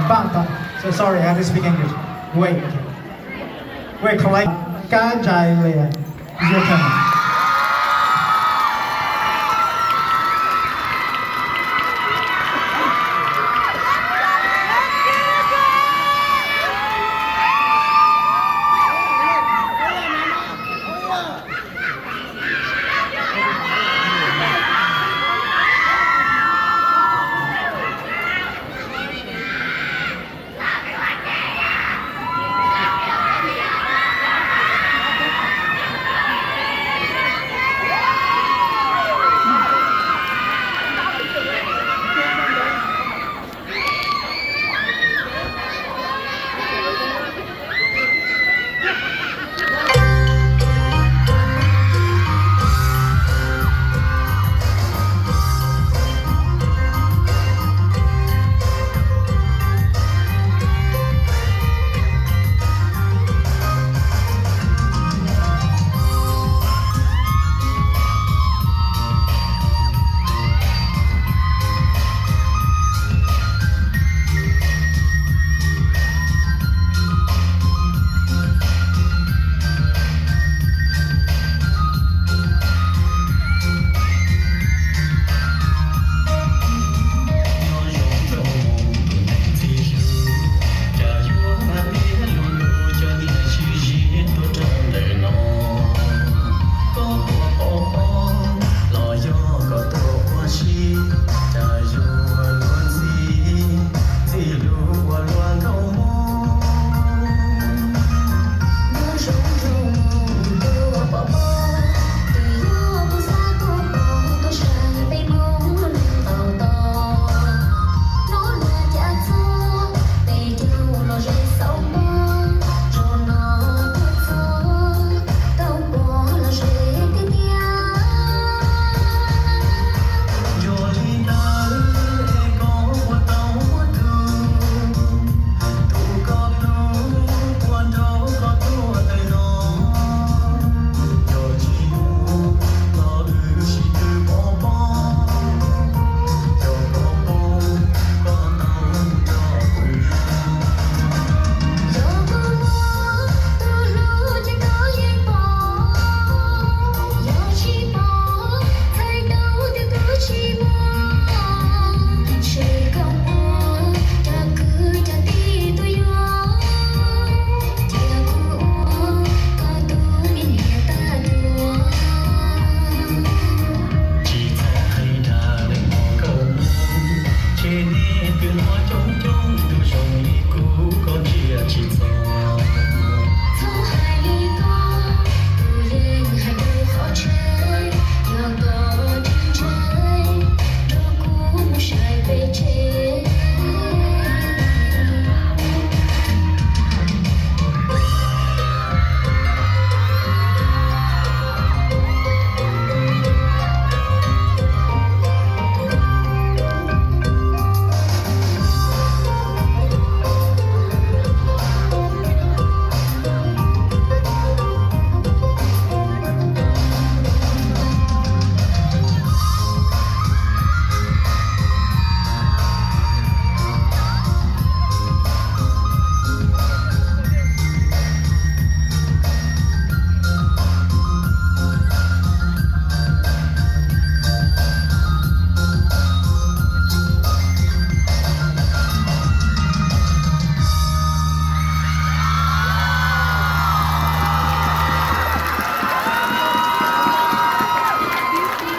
棒棒 so sorry I have to speak English wait wait collect cá dài lìa is your turn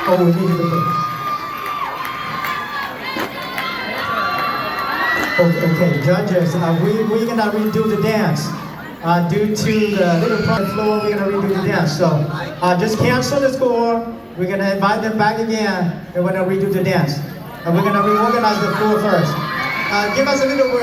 Oh, we need to do it. Okay, judges, we're gonna redo the dance. Due to the little problem floor, we're gonna redo the dance. So just cancel the score. We're gonna invite them back again, and we're gonna redo the dance. And we're gonna reorganize the floor first. Give us a little break.